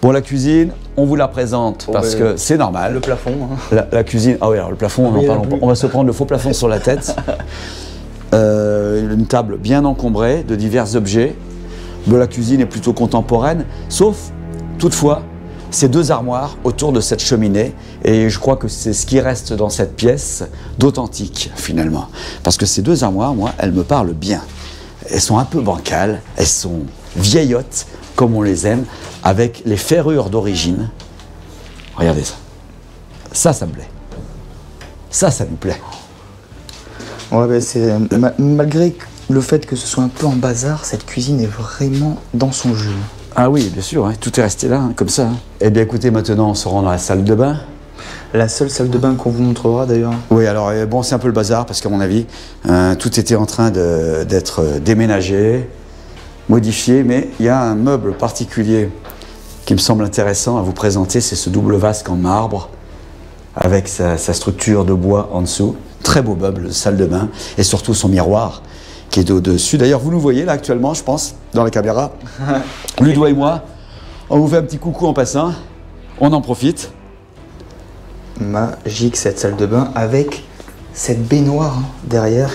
B: Bon, la cuisine, on vous la présente parce que c'est normal.
C: Le plafond. Hein.
B: La cuisine, ah oui, alors le plafond, on en parle, on va se prendre le faux plafond sur la tête. Une table bien encombrée de divers objets. Mais la cuisine est plutôt contemporaine, sauf, toutefois, ces deux armoires autour de cette cheminée. Et je crois que c'est ce qui reste dans cette pièce d'authentique, finalement. Parce que ces deux armoires, moi, elles me parlent bien. Elles sont un peu bancales, elles sont vieillottes, comme on les aime, avec les ferrures d'origine. Regardez ça. Ça me plaît. Ça nous plaît.
C: Ouais, ben c'est malgré le fait que ce soit un peu en bazar, cette cuisine est vraiment dans son jus.
B: Ah oui, bien sûr, hein, tout est resté là, hein, comme ça. Hein. Eh bien écoutez, maintenant on se rend dans la salle de bain.
C: La seule salle de bain qu'on vous montrera d'ailleurs.
B: Oui, alors bon, c'est un peu le bazar parce qu'à mon avis, tout était en train d'être déménagé, modifié, mais il y a un meuble particulier qui me semble intéressant à vous présenter, c'est ce double vasque en marbre avec sa structure de bois en dessous. Très beau meuble de salle de bain et surtout son miroir qui est au-dessus. D'ailleurs, vous nous voyez là actuellement, je pense, dans la caméra. Ludo et moi, on vous fait un petit coucou en passant. On en profite.
C: Magique cette salle de bain avec cette baignoire derrière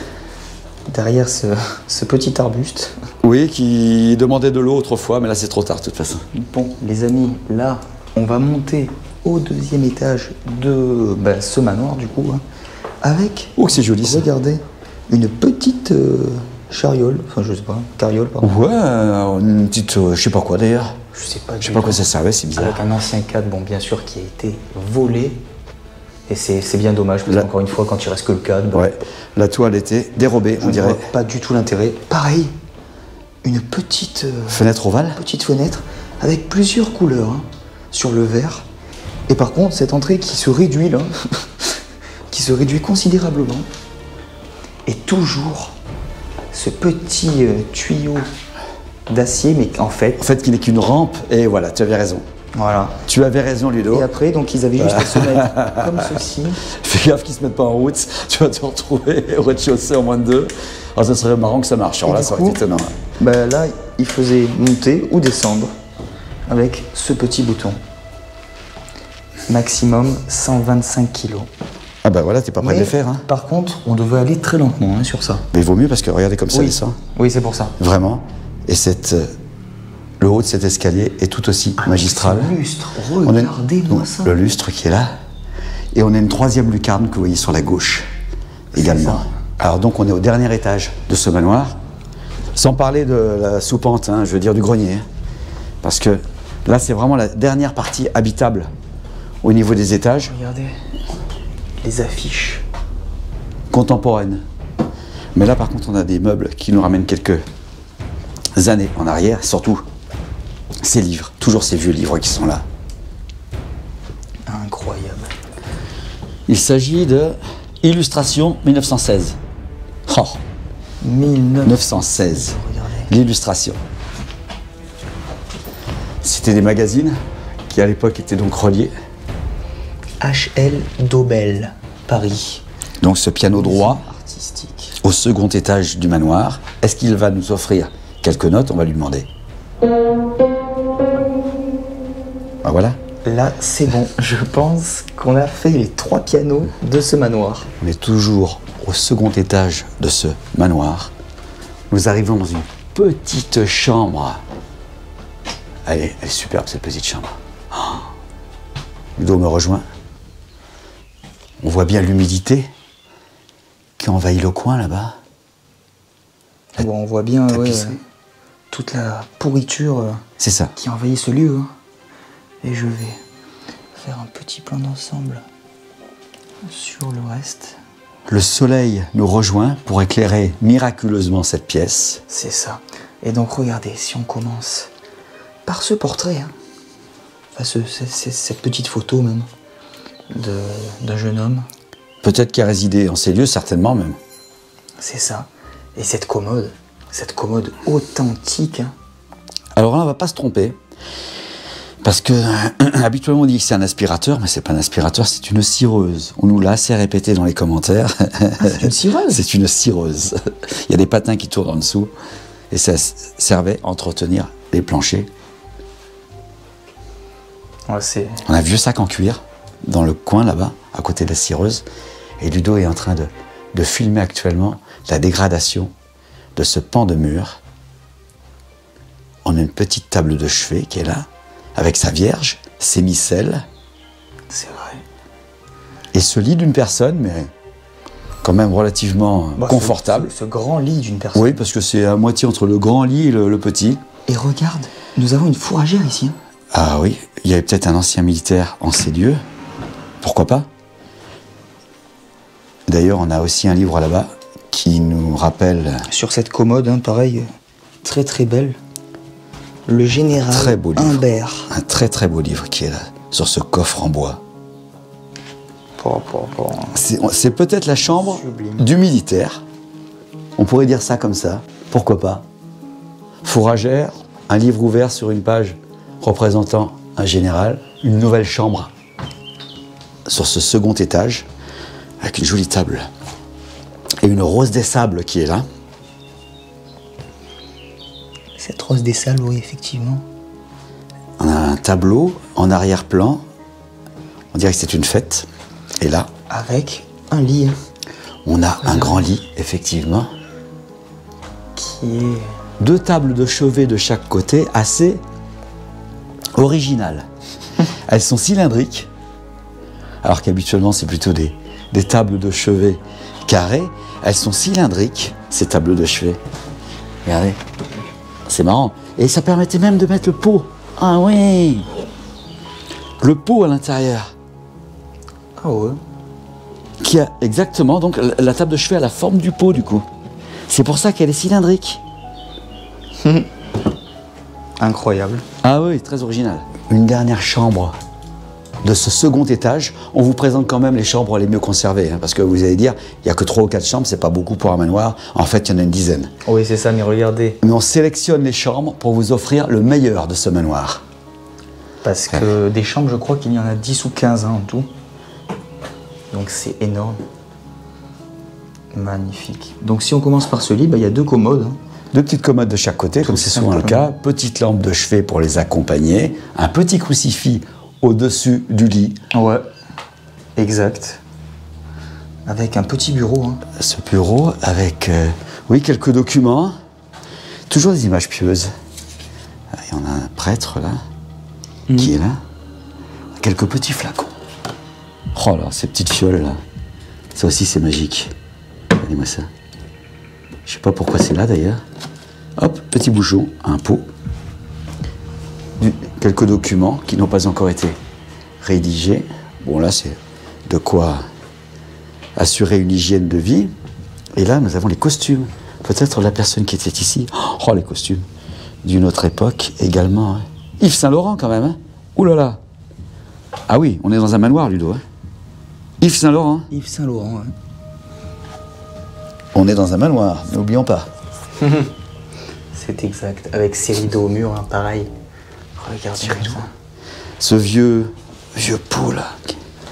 C: ce petit arbuste.
B: Oui, qui demandait de l'eau autrefois, mais là c'est trop tard de toute façon.
C: Bon, les amis, là, on va monter au deuxième étage de ce manoir du coup, hein, avec,
B: oh que c'est joli ça.
C: Regardez, une petite chariole, enfin je sais pas, carriole pardon.
B: Ouais, une petite, je sais pas quoi d'ailleurs.
C: Je sais pas
B: quoi ça servait, c'est bizarre.
C: Avec un ancien cadre, bon bien sûr, qui a été volé. Et c'est bien dommage, parce qu'encore une fois, quand il reste que le cadre...
B: Ouais, la toile était dérobée, on dirait.
C: Pas du tout l'intérêt. Pareil, une petite...
B: fenêtre ovale.
C: Petite fenêtre, avec plusieurs couleurs, hein, sur le verre. Et par contre, cette entrée qui se réduit, là, qui se réduit considérablement. Et toujours ce petit tuyau d'acier, mais en fait...
B: En fait, qui n'est qu'une rampe, et voilà, tu avais raison.
C: Voilà.
B: Tu avais raison, Ludo.
C: Et après, donc, ils avaient juste à se mettre comme ceci.
B: Fais gaffe qu'ils se mettent pas en route. Tu vas te retrouver au rez-de-chaussée en moins de 2. Alors, ça serait marrant que ça marche. Alors là, ça aurait été étonnant.
C: Là, il faisait monter ou descendre avec ce petit bouton. Maximum 125 kg.
B: Ah bah voilà, t'es pas prêt de les faire. Hein.
C: Par contre, on devait aller très lentement hein, sur ça.
B: Mais il vaut mieux parce que regardez comme ça descend.
C: Oui, c'est pour ça.
B: Vraiment. Et le haut de cet escalier est tout aussi magistral.
C: Le lustre, regardez-moi ça.
B: Le lustre qui est là. Et on a une troisième lucarne que vous voyez sur la gauche également. Alors donc on est au dernier étage de ce manoir. Sans parler de la soupente, hein, je veux dire du grenier. Parce que là c'est vraiment la dernière partie habitable au niveau des étages.
C: Regardez les affiches.
B: Contemporaines. Mais là par contre on a des meubles qui nous ramènent quelques années en arrière, surtout ces livres, toujours ces vieux livres qui sont là.
C: Incroyable.
B: Il s'agit de Illustration 1916. Oh, 1916. L'illustration. C'était des magazines qui à l'époque étaient donc reliés.
C: H.L. Dobel, Paris.
B: Donc ce piano droit,
C: artistique,
B: au second étage du manoir. Est-ce qu'il va nous offrir quelques notes? On va lui demander. Ah voilà.
C: Là, c'est bon. Je pense qu'on a fait les 3 pianos de ce manoir.
B: On est toujours au second étage de ce manoir. Nous arrivons dans une petite chambre. Elle est superbe, cette petite chambre. Oh. Ludo me rejoint. On voit bien l'humidité qui envahit le coin là-bas.
C: Bon, on voit bien toute la pourriture qui envahit ce lieu. Hein. Et je vais faire un petit plan d'ensemble sur le reste.
B: Le soleil nous rejoint pour éclairer miraculeusement cette pièce.
C: C'est ça. Et donc regardez, si on commence par ce portrait, hein, enfin, cette petite photo même, d'un jeune homme.
B: Peut-être qu'il a résidé en ces lieux, certainement même.
C: C'est ça. Et cette commode authentique. Hein.
B: Alors là, on ne va pas se tromper. Parce que habituellement on dit que c'est un aspirateur, mais c'est pas un aspirateur, c'est une cireuse. On nous l'a assez répété dans les commentaires.
C: Ah, c'est une cireuse.
B: C'est une cireuse. Il y a des patins qui tournent en dessous et ça servait à entretenir les planchers.
C: Ouais,
B: on a un vieux sac en cuir dans le coin là-bas, à côté de la cireuse, et Ludo est en train de filmer actuellement la dégradation de ce pan de mur. On a une petite table de chevet qui est là, avec sa vierge, ses micelles.
C: C'est vrai.
B: Et ce lit d'une personne, mais quand même relativement confortable.
C: Ce grand lit d'une personne.
B: Oui, parce que c'est à moitié entre le grand lit et le petit.
C: Et regarde, nous avons une fourragère ici. Hein.
B: Ah oui, il y avait peut-être un ancien militaire en ces lieux. Pourquoi pas? D'ailleurs, on a aussi un livre là-bas qui nous rappelle...
C: Sur cette commode, hein, pareil, très très belle. Le général
B: très beau livre.
C: Humbert.
B: Un très très beau livre qui est là, sur ce coffre en bois. C'est peut-être la chambre du militaire. On pourrait dire ça comme ça. Pourquoi pas? Fourragère, un livre ouvert sur une page représentant un général, une nouvelle chambre sur ce second étage, avec une jolie table. Et une rose des sables qui est là.
C: Cette rose des sables, oui, effectivement.
B: On a un tableau en arrière-plan. On dirait que c'est une fête. Et là...
C: Avec un lit.
B: On a un grand lit, effectivement.
C: Qui est...
B: 2 tables de chevet de chaque côté, assez originales. Elles sont cylindriques. Alors qu'habituellement, c'est plutôt des tables de chevet carrées. Elles sont cylindriques, ces tables de chevet. Regardez. C'est marrant. Et ça permettait même de mettre le pot. Ah oui! Le pot à l'intérieur.
C: Ah ouais.
B: Qui a exactement, donc la table de chevet a la forme du pot du coup. C'est pour ça qu'elle est cylindrique.
C: Incroyable.
B: Ah oui, très original. Une dernière chambre de ce second étage. On vous présente quand même les chambres les mieux conservées, hein, parce que vous allez dire, il n'y a que 3 ou 4 chambres, c'est pas beaucoup pour un manoir. En fait, il y en a une dizaine.
C: Oui, c'est ça, mais regardez.
B: Mais on sélectionne les chambres pour vous offrir le meilleur de ce manoir.
C: Parce que des chambres, je crois qu'il y en a 10 ou 15 en tout. Donc c'est énorme. Magnifique. Donc si on commence par ce lit, il y a 2 commodes. Hein.
B: 2 petites commodes de chaque côté, comme c'est souvent le cas. Petite lampe de chevet pour les accompagner. Un petit crucifix au-dessus du lit.
C: Ouais, exact. Avec un petit bureau. Hein.
B: Ce bureau avec, oui, quelques documents. Toujours des images pieuses. Et on a un prêtre là, qui est là. Quelques petits flacons. Oh là, ces petites fioles là. Ça aussi c'est magique. Regardez-moi ça. Je sais pas pourquoi c'est là d'ailleurs. Hop, petit bouchon, un pot. Quelques documents qui n'ont pas encore été rédigés. Bon là c'est de quoi assurer une hygiène de vie. Et là nous avons les costumes. Peut-être la personne qui était ici. Oh les costumes d'une autre époque également. Hein. Yves Saint-Laurent quand même. Hein. Ouh là là. Ah oui, on est dans un manoir Ludo. Hein. Yves Saint-Laurent.
C: Yves Saint-Laurent, ouais.
B: On est dans un manoir, n'oublions pas.
C: C'est exact. Avec ses rideaux au mur, hein, pareil. Regardez ça.
B: Ce vieux pot là,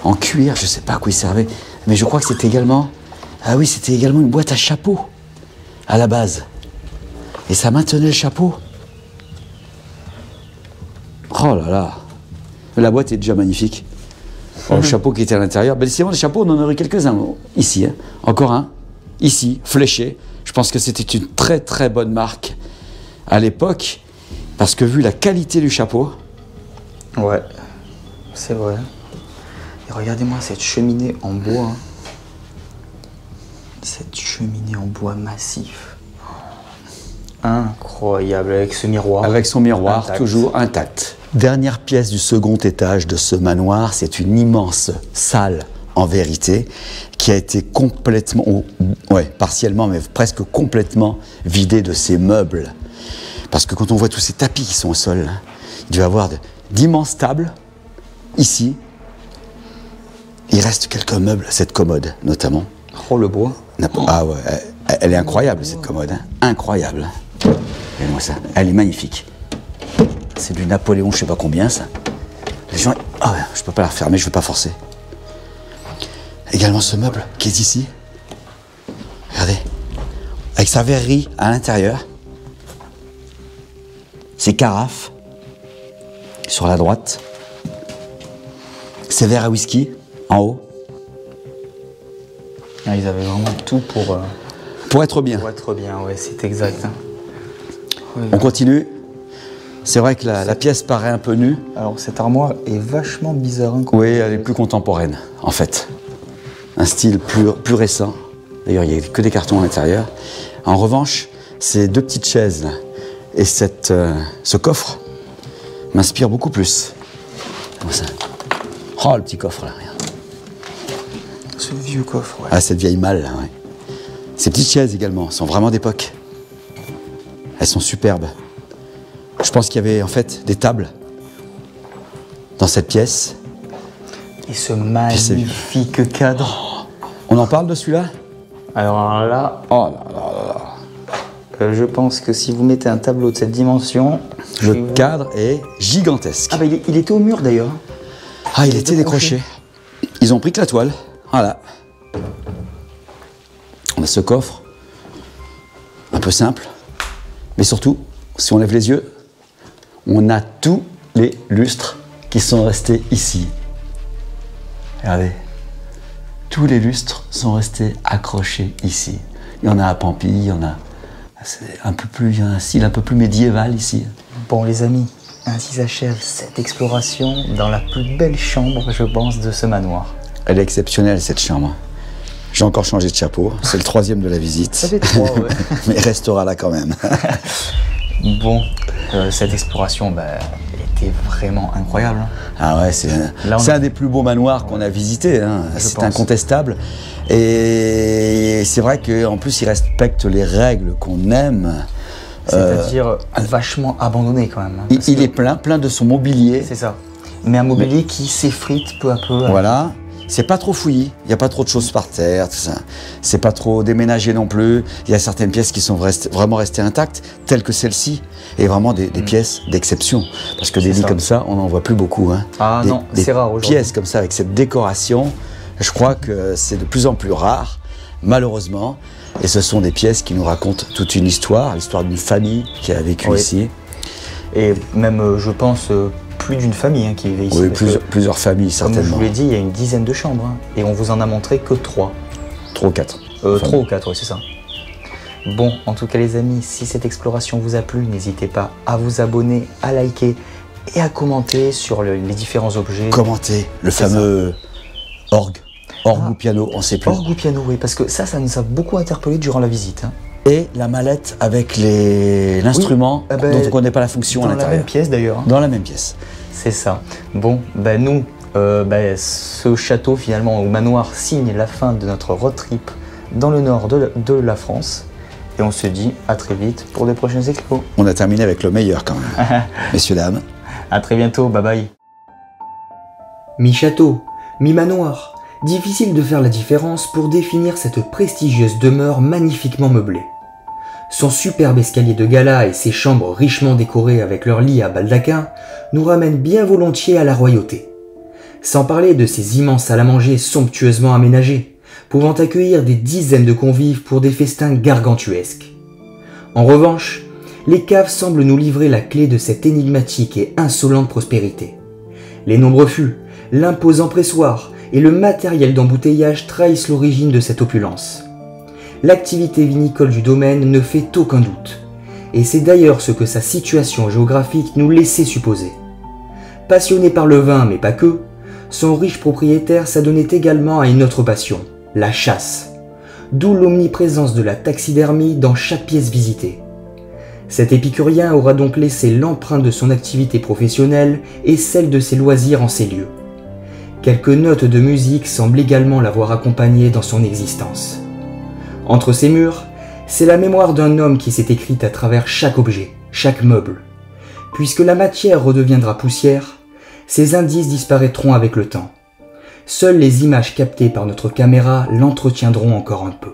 B: en cuir, je sais pas à quoi il servait, mais je crois que c'était également... Ah oui, c'était également une boîte à chapeau, à la base. Et ça maintenait le chapeau. Oh là là. La boîte est déjà magnifique. Oh, le chapeau qui était à l'intérieur. Ben, c'est bon, les chapeaux, on en aurait quelques-uns ici. Hein. Encore un, ici, fléché. Je pense que c'était une très très bonne marque à l'époque, parce que vu la qualité du chapeau...
C: Ouais, c'est vrai. Et regardez-moi cette cheminée en bois. Hein. Cette cheminée en bois massif. Incroyable, avec ce miroir.
B: Avec son miroir,
C: intact.
B: toujours intact. Dernière pièce du second étage de ce manoir, c'est une immense salle, en vérité, qui a été complètement, partiellement, mais presque complètement vidée de ses meubles. Parce que quand on voit tous ces tapis qui sont au sol, hein, il doit y avoir d'immenses tables, ici. Il reste quelques meubles, cette commode, notamment.
C: Oh, le bois.
B: Ah ouais, elle est incroyable, cette commode, hein. Incroyable. Regardez-moi ça, elle est magnifique. C'est du Napoléon, je sais pas combien, ça. Les gens... Ah ouais, je peux pas la refermer, je vais pas forcer. Également ce meuble qui est ici. Regardez. Avec sa verrerie à l'intérieur. Ses carafes. Sur la droite. Ses verres à whisky, en haut.
C: Ah, ils avaient vraiment tout
B: pour être bien.
C: Pour être bien, ouais, c'est exact. Hein. Ouais.
B: On continue. C'est vrai que la pièce paraît un peu nue.
C: Alors, cette armoire est vachement bizarre. Hein,
B: oui, elle est plus contemporaine, en fait. Un style plus récent. D'ailleurs, il n'y a que des cartons à l'intérieur. En revanche, ces deux petites chaises là, et ce coffre m'inspirent beaucoup plus. Comme ça. Oh, le petit coffre là, regarde.
C: Ce vieux coffre, ouais.
B: Ah, cette vieille malle là, ouais. Ces petites chaises également sont vraiment d'époque. Elles sont superbes. Je pense qu'il y avait en fait des tables dans cette pièce.
C: Et ce magnifique cadre.
B: On en parle de celui-là?
C: Alors là, oh là. Je pense que si vous mettez un tableau de cette dimension...
B: Le cadre est gigantesque.
C: Ah bah il était au mur d'ailleurs.
B: Ah, il était décroché. Ils ont pris que la toile. Voilà. On a ce coffre. Un peu simple. Mais surtout, si on lève les yeux, on a tous les lustres qui sont restés ici. Regardez. Tous les lustres sont restés accrochés ici. Il y en a à Pampy, il y en a... il y a un style un peu plus médiéval ici.
C: Bon les amis, ainsi s'achève cette exploration dans la plus belle chambre, je pense, de ce manoir.
B: Elle est exceptionnelle cette chambre. J'ai encore changé de chapeau, c'est le 3e de la visite.
C: Ça fait 3, ouais.
B: Mais il restera là quand même.
C: Bon, cette exploration, elle était vraiment incroyable.
B: Ah ouais, c'est un des plus beaux manoirs qu'on a visité, hein. C'est incontestable. Et c'est vrai qu'en plus, il respecte les règles qu'on aime.
C: C'est-à-dire vachement abandonné quand même. Hein,
B: il est plein de son mobilier.
C: C'est ça. Mais un mobilier qui s'effrite peu à peu.
B: Voilà. C'est pas trop fouillis, il n'y a pas trop de choses par terre, tout ça. C'est pas trop déménagé non plus. Il y a certaines pièces qui sont vraiment restées intactes, telles que celle-ci, et vraiment des pièces d'exception. Parce que des lits comme ça, on n'en voit plus beaucoup. Hein.
C: Ah non, c'est rare aujourd'hui.
B: Des pièces comme ça, avec cette décoration, je crois que c'est de plus en plus rare, malheureusement. Et ce sont des pièces qui nous racontent toute une histoire, l'histoire d'une famille qui a vécu ici.
C: Et même, je pense... plus d'une famille qui vivait ici.
B: Oui, plusieurs familles, certainement.
C: Comme je vous l'ai dit, il y a une dizaine de chambres. Hein, et on vous en a montré que 3.
B: 3 ou 4.
C: 3 ou 4, oui, c'est ça. Bon, en tout cas, les amis, si cette exploration vous a plu, n'hésitez pas à vous abonner, à liker et à commenter sur les différents objets.
B: Commenter le fameux orgue ou piano, on ne sait plus.
C: Orgue ou piano, oui, parce que ça nous a beaucoup interpellé durant la visite. Hein.
B: Et la mallette avec l'instrument dont on ne connaît pas la fonction à l'intérieur.
C: Dans la même pièce d'ailleurs. Hein.
B: Dans la même pièce.
C: C'est ça. Bon, nous, ce château finalement, au manoir, signe la fin de notre road trip dans le nord de la France. Et on se dit à très vite pour des prochaines expos.
B: On a terminé avec le meilleur quand même. Messieurs, dames.
C: À très bientôt, bye bye.
A: Mi-château, mi-manoir. Difficile de faire la différence pour définir cette prestigieuse demeure magnifiquement meublée. Son superbe escalier de gala et ses chambres richement décorées avec leurs lits à baldaquin nous ramènent bien volontiers à la royauté. Sans parler de ces immenses salles à manger somptueusement aménagées, pouvant accueillir des dizaines de convives pour des festins gargantuesques. En revanche, les caves semblent nous livrer la clé de cette énigmatique et insolente prospérité. Les nombreux fûts, l'imposant pressoir et le matériel d'embouteillage trahissent l'origine de cette opulence. L'activité vinicole du domaine ne fait aucun doute. et c'est d'ailleurs ce que sa situation géographique nous laissait supposer. Passionné par le vin, mais pas que, son riche propriétaire s'adonnait également à une autre passion, la chasse, d'où l'omniprésence de la taxidermie dans chaque pièce visitée. Cet épicurien aura donc laissé l'empreinte de son activité professionnelle et celle de ses loisirs en ces lieux. Quelques notes de musique semblent également l'avoir accompagné dans son existence. Entre ces murs, c'est la mémoire d'un homme qui s'est écrite à travers chaque objet, chaque meuble. Puisque la matière redeviendra poussière, ces indices disparaîtront avec le temps. Seules les images captées par notre caméra l'entretiendront encore un peu.